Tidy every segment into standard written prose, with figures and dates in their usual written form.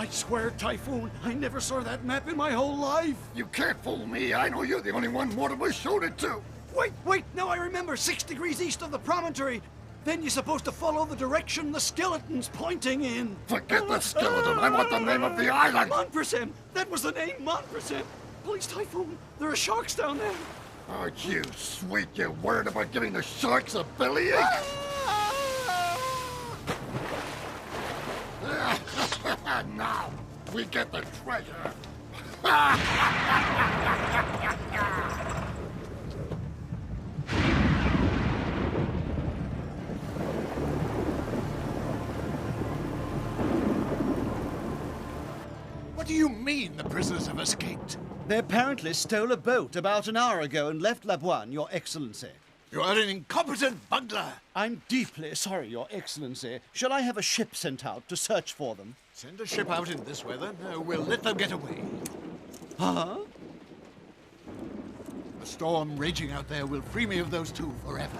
I swear, Typhoon, I never saw that map in my whole life. You can't fool me. I know you're the only one Mortimer showed it to. Wait, now I remember. 6 degrees east of the promontory. Then you're supposed to follow the direction the skeleton's pointing in. Forget the skeleton. I want the name of the island. Monpracem. That was the name, Monpracem. Please, Typhoon. There are sharks down there. Aren't you sweet? You're worried about giving the sharks a bellyache? Now, we get the treasure. What do you mean the prisoners have escaped? They apparently stole a boat about an hour ago and left Labuan, Your Excellency. You are an incompetent bungler. I'm deeply sorry, Your Excellency. Shall I have a ship sent out to search for them? Send a ship out in this weather? No, we'll let them get away. Huh? The storm raging out there will free me of those two forever.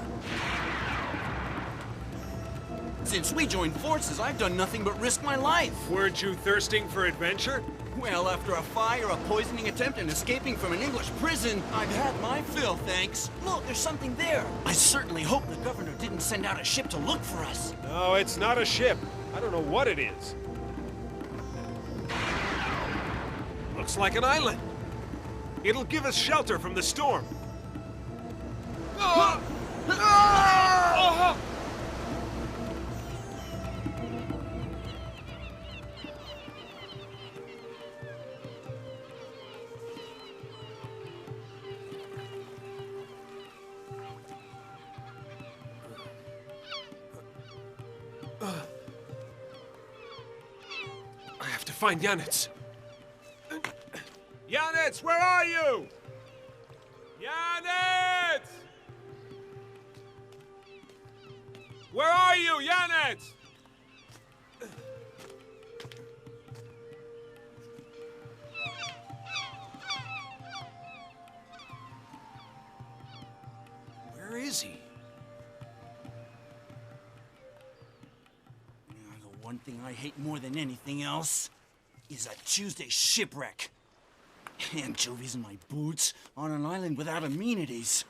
Since we joined forces, I've done nothing but risk my life. Weren't you thirsting for adventure? Well, after a fire, a poisoning attempt, and escaping from an English prison, I've had my fill, thanks. Look, there's something there. I certainly hope the governor didn't send out a ship to look for us. No, it's not a ship. I don't know what it is. Looks like an island. It'll give us shelter from the storm. I have to find Janitz. Janitz, where are you? Janitz! Where are you, Janitz? Where is he? The one thing I hate more than anything else is a Tuesday shipwreck. Anchovies in my boots on an island without amenities.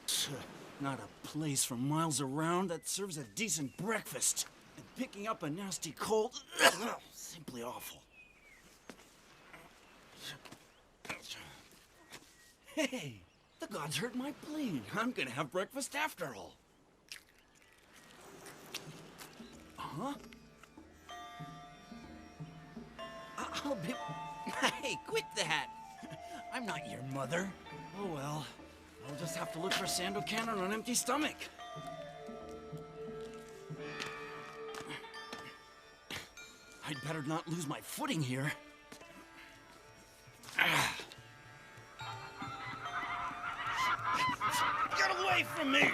Not a place for miles around that serves a decent breakfast. And picking up a nasty cold, simply awful. Hey, the gods heard my plea. I'm gonna have breakfast after all. Huh? I'll be... Hey, quit that! I'm not your mother. Oh well, I'll just have to look for Sandokan on an empty stomach. I'd better not lose my footing here. Get away from me!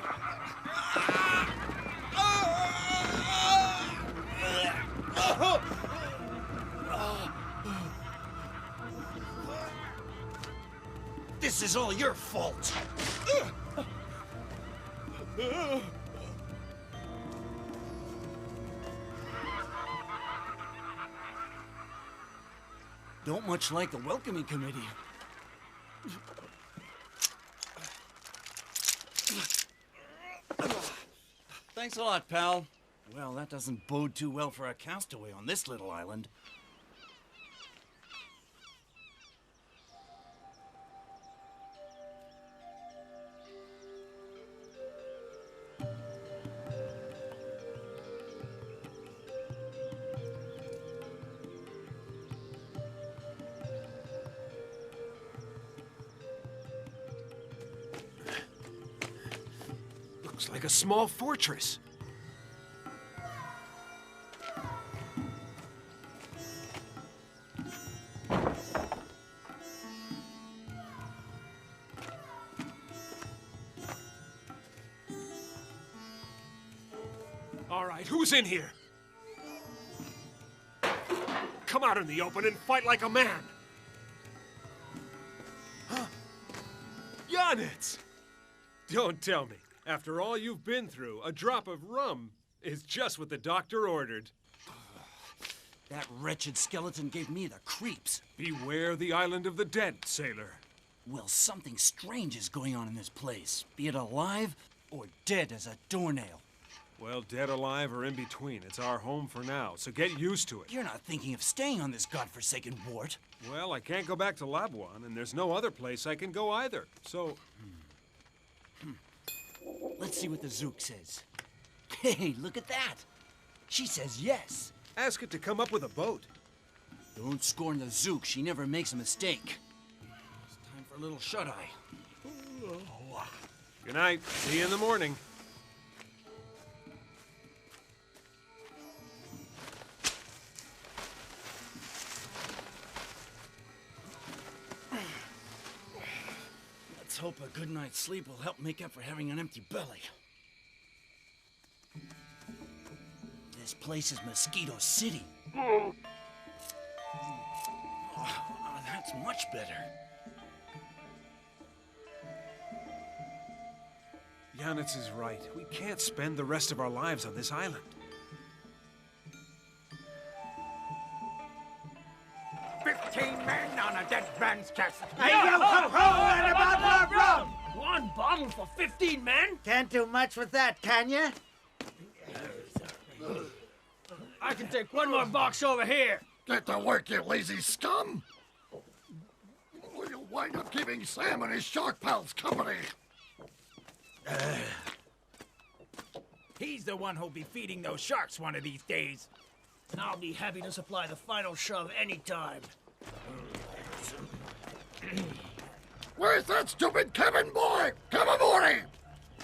This is all your fault. Don't much like the welcoming committee. Thanks a lot, pal. Well, that doesn't bode too well for a castaway on this little island. Looks like a small fortress. All right, who's in here? Come out in the open and fight like a man. Huh? Janitz! Don't tell me. After all you've been through, a drop of rum is just what the doctor ordered. That wretched skeleton gave me the creeps. Beware the island of the dead, sailor. Well, something strange is going on in this place. Be it alive or dead as a doornail. Well, dead, alive, or in between. It's our home for now, so get used to it. You're not thinking of staying on this godforsaken wart. Well, I can't go back to Labuan, and there's no other place I can go either, so... Let's see what the Zook says. Hey, look at that. She says yes. Ask it to come up with a boat. Don't scorn the Zook. She never makes a mistake. It's time for a little shut-eye. Good night. See you in the morning. Let's hope a good night's sleep will help make up for having an empty belly. This place is Mosquito City. Oh, that's much better. Janitz is right. We can't spend the rest of our lives on this island. 15 men on a dead man's chest. Hey, yo, ho, ho, and a bottle of rum! One bottle for 15 men? Can't do much with that, can you? I can take one more box over here. Get to work, you lazy scum! Or you'll wind up keeping Sam and his shark pals company. He's the one who'll be feeding those sharks one of these days. And I'll be happy to supply the final shove anytime. Where's that stupid cabin boy? Come aboard him!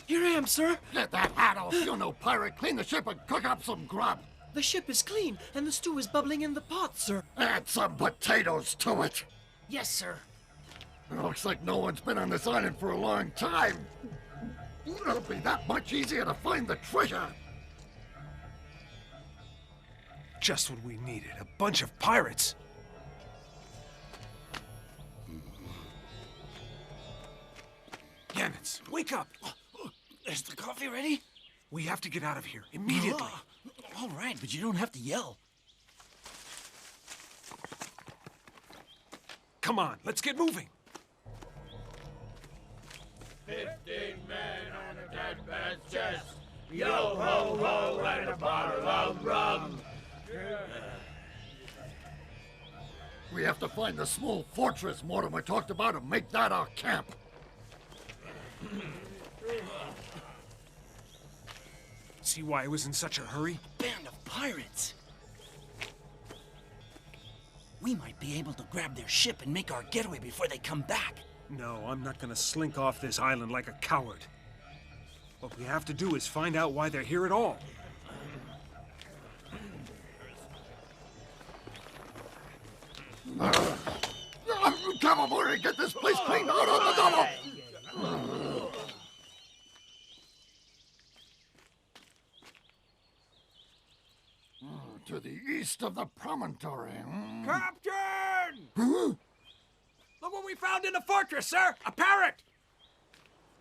Here I am, sir. Get that hat off, you no pirate. Clean the ship and cook up some grub. The ship is clean, and the stew is bubbling in the pot, sir. Add some potatoes to it. Yes, sir. It looks like no one's been on this island for a long time. It'll be that much easier to find the treasure. Just what we needed. A bunch of pirates. Janitz, wake up. Is the coffee ready? We have to get out of here immediately. All right, but you don't have to yell. Come on, let's get moving. 15 men on a dead man's chest. Yo ho ho and a bottle of rum. We have to find the small fortress Mortimer talked about and make that our camp. See why I was in such a hurry? Band of pirates. We might be able to grab their ship and make our getaway before they come back. No, I'm not gonna slink off this island like a coward. What we have to do is find out why they're here at all. Come aboard and get this place cleaned out on the double! To the east of the promontory. Captain! Huh? Look what we found in the fortress, sir! A parrot!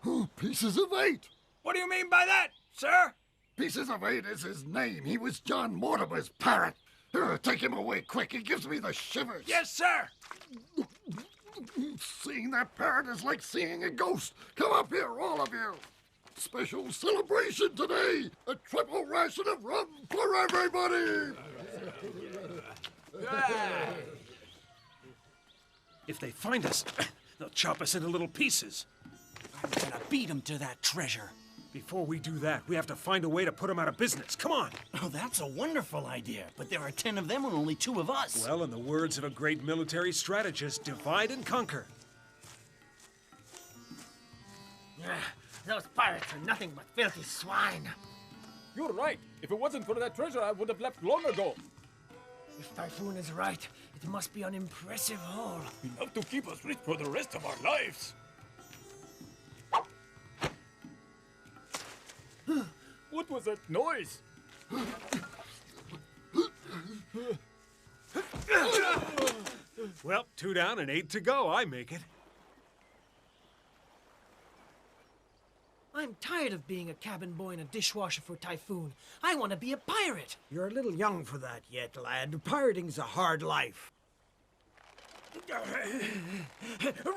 Oh, Pieces of 8. What do you mean by that, sir? Pieces of 8 is his name. He was John Mortimer's parrot. Take him away quick. He gives me the shivers. Yes, sir! Seeing that parrot is like seeing a ghost. Come up here, all of you. Special celebration today. A triple ration of rum for everybody. If they find us, they'll chop us into little pieces. I'm gonna beat them to that treasure. Before we do that, we have to find a way to put them out of business. Come on! Oh, that's a wonderful idea, but there are 10 of them and only 2 of us. Well, in the words of a great military strategist, divide and conquer. Those pirates are nothing but filthy swine. You're right. If it wasn't for that treasure, I would have left long ago. If Typhoon is right, it must be an impressive haul. Enough to keep us rich for the rest of our lives. What was that noise? Well, 2 down and 8 to go. I make it. I'm tired of being a cabin boy and a dishwasher for Typhoon. I want to be a pirate. You're a little young for that yet, lad. Pirating's a hard life.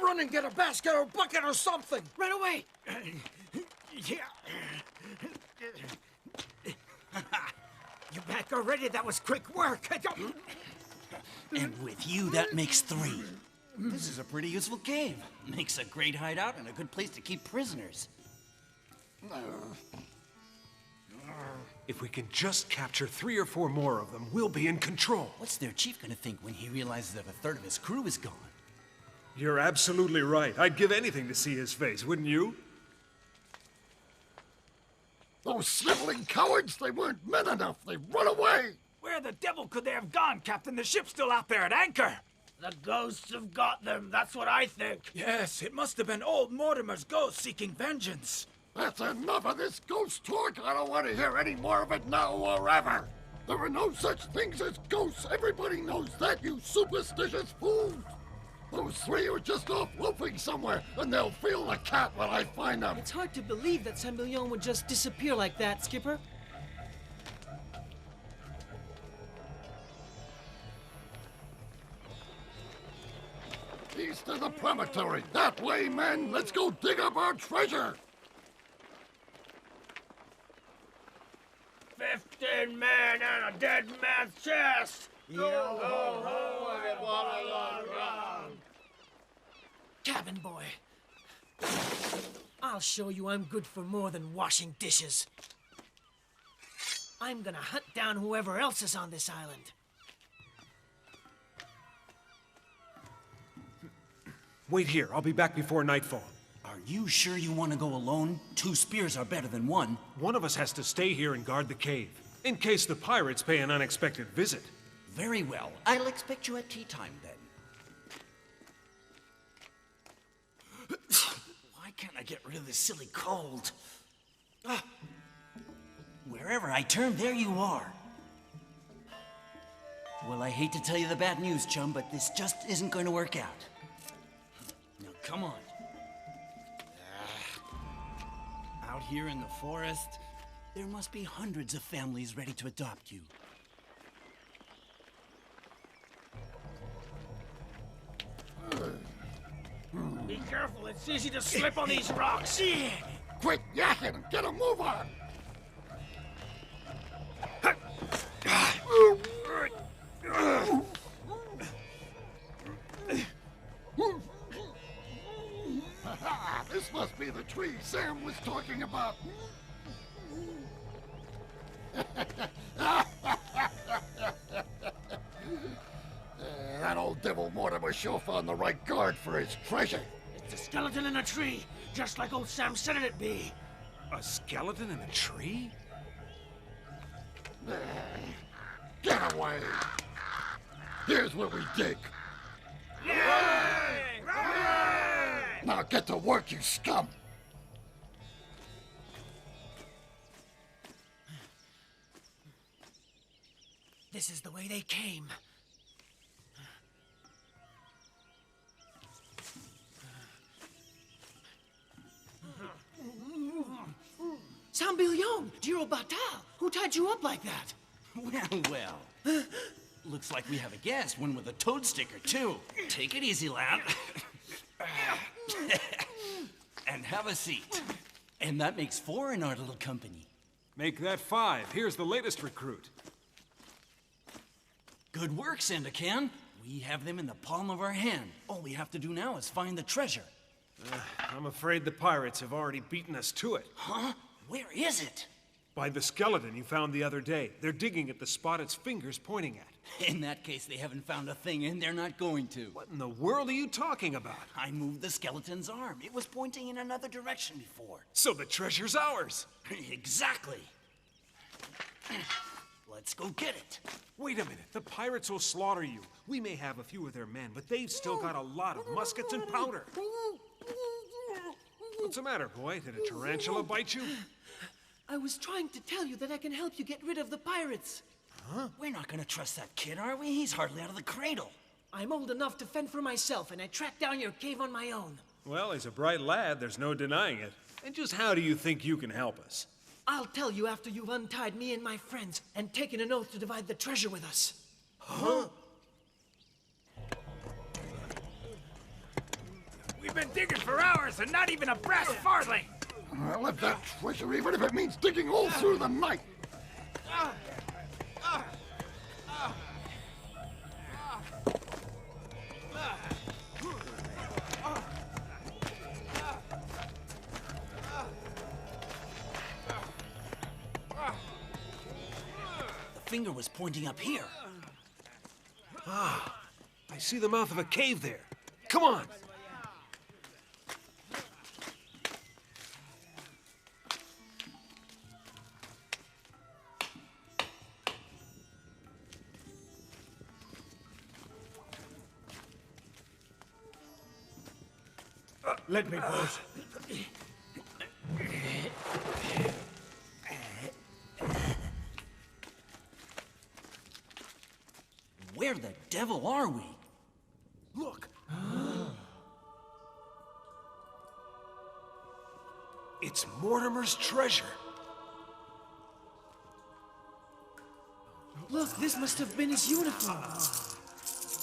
Run and get a basket or bucket or something! Right away! Yeah. You back already? That was quick work. And with you, that makes 3. This is a pretty useful cave. Makes a great hideout and a good place to keep prisoners. If we can just capture 3 or 4 more of them, we'll be in control. What's their chief gonna think when he realizes that a third of his crew is gone? You're absolutely right. I'd give anything to see his face, wouldn't you? Those sniveling cowards, they weren't men enough. They run away. Where the devil could they have gone, Captain? The ship's still out there at anchor. The ghosts have got them, that's what I think. Yes, it must have been old Mortimer's ghost seeking vengeance. That's enough of this ghost talk. I don't want to hear any more of it now or ever. There are no such things as ghosts. Everybody knows that, you superstitious fools. Those 3 are just off loafing somewhere, and they'll feel the cat when I find them. It's hard to believe that Sandokan would just disappear like that, Skipper. East of the promontory. That way, men. Let's go dig up our treasure. 15 men and a dead man's chest! Yo ho ho, everybody on round! Cabin boy. I'll show you I'm good for more than washing dishes. I'm gonna hunt down whoever else is on this island. Wait here. I'll be back before nightfall. Are you sure you want to go alone? 2 spears are better than 1. One of us has to stay here and guard the cave, in case the pirates pay an unexpected visit. Very well. I'll expect you at tea time then. Why can't I get rid of this silly cold? Wherever I turn, there you are. Well, I hate to tell you the bad news, chum, but this just isn't going to work out. Now, come on. Out here in the forest, there must be hundreds of families ready to adopt you. Be careful, it's easy to slip on these rocks. Quit yakking and get a move on. This must be the tree Sam was talking about. That old devil Mortimer sure found the right guard for his treasure. It's a skeleton in a tree, just like old Sam said it'd be. A skeleton in a tree? Get away! Here's where we dig. Now get to work, you scum! This is the way they came. Sambilyon, Jiro Batal, who tied you up like that? Well. Looks like we have a guest, one with a toad sticker, too. Take it easy, lad. And have a seat. And that makes 4 in our little company. Make that 5. Here's the latest recruit. Good work, Sandokan. We have them in the palm of our hand. All we have to do now is find the treasure. I'm afraid the pirates have already beaten us to it. Huh? Where is it? By the skeleton you found the other day. They're digging at the spot its finger's pointing at. In that case, they haven't found a thing, and they're not going to. What in the world are you talking about? I moved the skeleton's arm. It was pointing in another direction before. So the treasure's ours. Exactly. Let's go get it. Wait a minute. The pirates will slaughter you. We may have a few of their men, but they've still got a lot of muskets and powder. What's the matter, boy? Did a tarantula bite you? I was trying to tell you that I can help you get rid of the pirates. Huh? We're not gonna trust that kid, are we? He's hardly out of the cradle. I'm old enough to fend for myself, and I tracked down your cave on my own. Well, he's a bright lad. There's no denying it. And just how do you think you can help us? I'll tell you after you've untied me and my friends and taken an oath to divide the treasure with us. Huh? We've been digging for hours and not even a brass farthing! Well, if that treasure, even if it means digging all through the night. The finger was pointing up here. Ah, I see the mouth of a cave there. Come on! Let me pass. Where the devil are we? Look! It's Mortimer's treasure. Look, this must have been his uniform.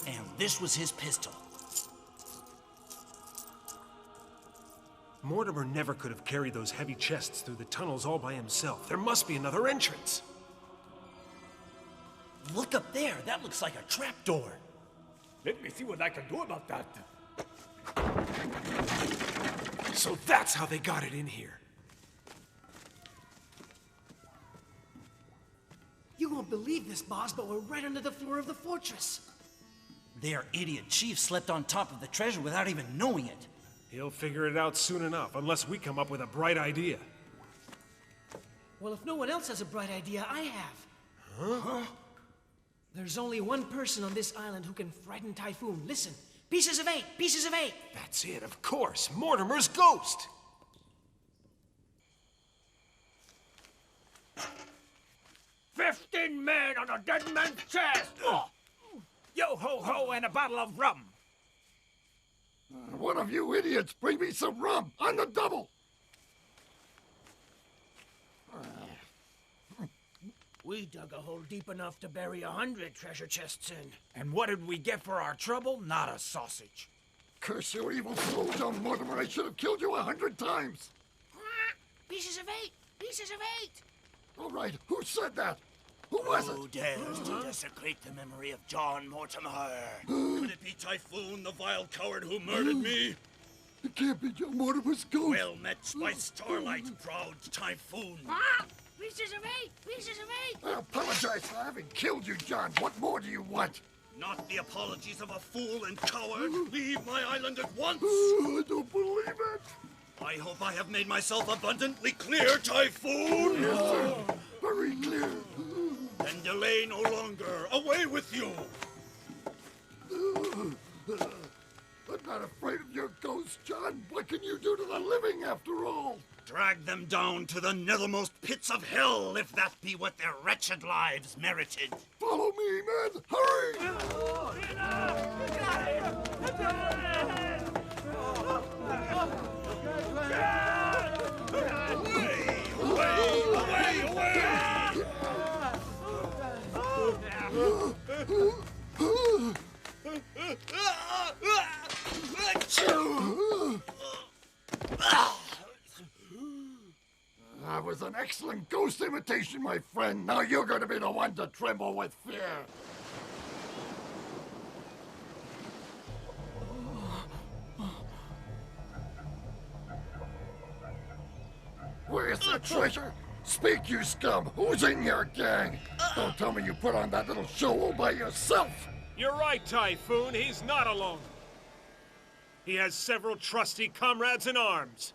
And this was his pistol. Mortimer never could have carried those heavy chests through the tunnels all by himself. There must be another entrance. Look up there. That looks like a trapdoor. Let me see what I can do about that. So that's how they got it in here. You won't believe this, boss, but we're right under the floor of the fortress. Their idiot chief slept on top of the treasure without even knowing it. He'll figure it out soon enough, unless we come up with a bright idea. Well, if no one else has a bright idea, I have. Huh? There's only one person on this island who can frighten Typhoon. Listen, pieces of 8, pieces of 8. That's it, of course. Mortimer's ghost. 15 men on a dead man's chest! Oh. Yo ho ho and a bottle of rum! One of you idiots bring me some rum on the double! We dug a hole deep enough to bury 100 treasure chests in. And what did we get for our trouble? Not a sausage. Curse your evil soul, John Mortimer. I should have killed you 100 times. Pieces of 8, pieces of 8. All right, who said that? Who was it? Who dares to desecrate the memory of John Mortimer? Could it be Typhoon, the vile coward who murdered me? It can't be John Mortimer's ghost. Well met by starlight, proud Typhoon. Pieces of 8, pieces of 8. I apologize for having killed you, John. What more do you want? Not the apologies of a fool and coward. Leave my island at once. I don't believe it. I hope I have made myself abundantly clear, Typhoon. Yes, sir. Very clear. Then delay no longer. Away with you. I'm not afraid of your ghost, John. What can you do to the living, after all? Drag them down to the nethermost pits of hell, if that be what their wretched lives merited. Follow me, men. Hurry! That was an excellent ghost imitation, my friend. Now you're going to be the one to tremble with fear. Where's the treasure? Speak, you scum! Who's in your gang? Don't tell me you put on that little show all by yourself! You're right, Typhoon. He's not alone. He has several trusty comrades in arms.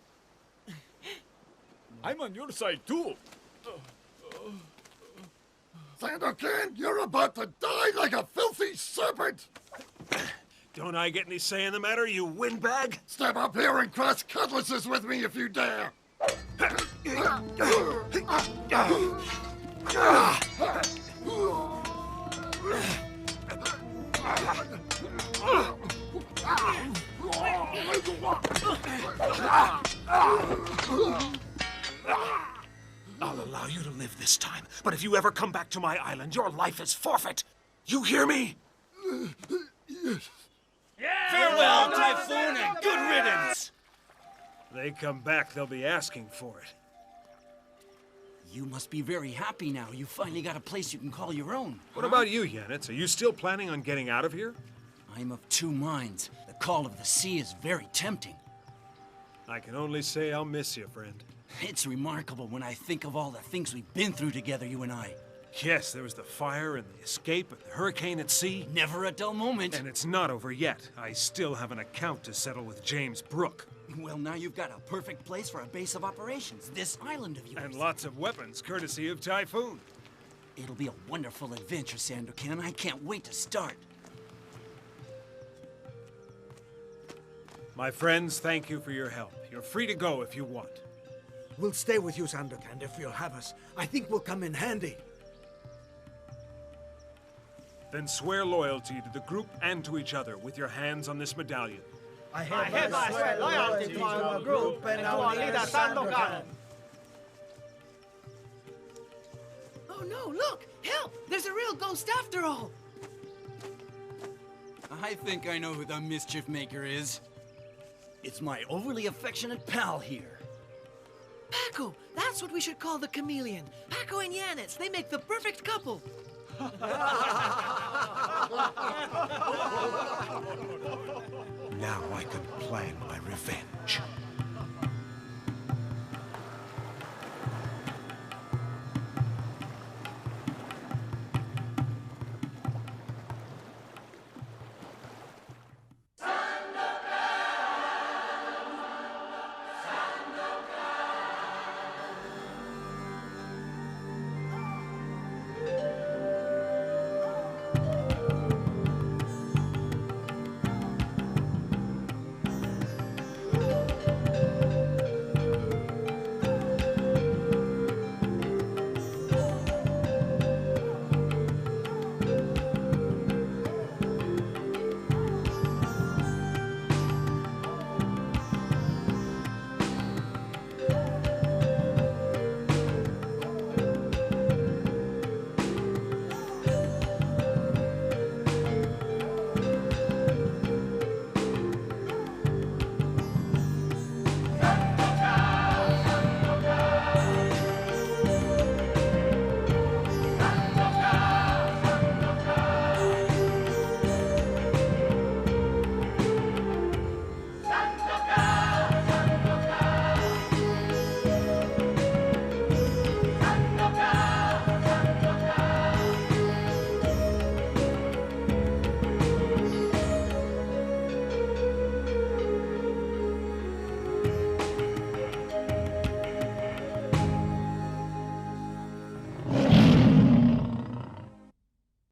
I'm on your side, too. Sandokan, you're about to die like a filthy serpent! Don't I get any say in the matter, you windbag? Step up here and cross cutlasses with me if you dare! this time, but if you ever come back to my island, your life is forfeit. You hear me? Farewell, Typhoon, and good riddance! They come back, they'll be asking for it. You must be very happy now. You finally got a place you can call your own. What about you, Yanitz? Are you still planning on getting out of here? I'm of two minds. The call of the sea is very tempting. I can only say I'll miss you, friend. It's remarkable when I think of all the things we've been through together, you and I. Yes, there was the fire and the escape and the hurricane at sea. Never a dull moment. And it's not over yet. I still have an account to settle with James Brooke. Well, now you've got a perfect place for a base of operations, this island of yours. And lots of weapons, courtesy of Typhoon. It'll be a wonderful adventure, Sandokan. I can't wait to start. My friends, thank you for your help. You're free to go if you want. We'll stay with you, Sandokan, if you'll have us. I think we'll come in handy. Then swear loyalty to the group and to each other with your hands on this medallion. I hereby swear loyalty to our group and to our leader, Sandokan. Oh no, look! Help! There's a real ghost after all! I think I know who the mischief maker is. It's my overly affectionate pal here. Paco! That's what we should call the chameleon. Paco and Yanitz, they make the perfect couple. Now I can plan my revenge.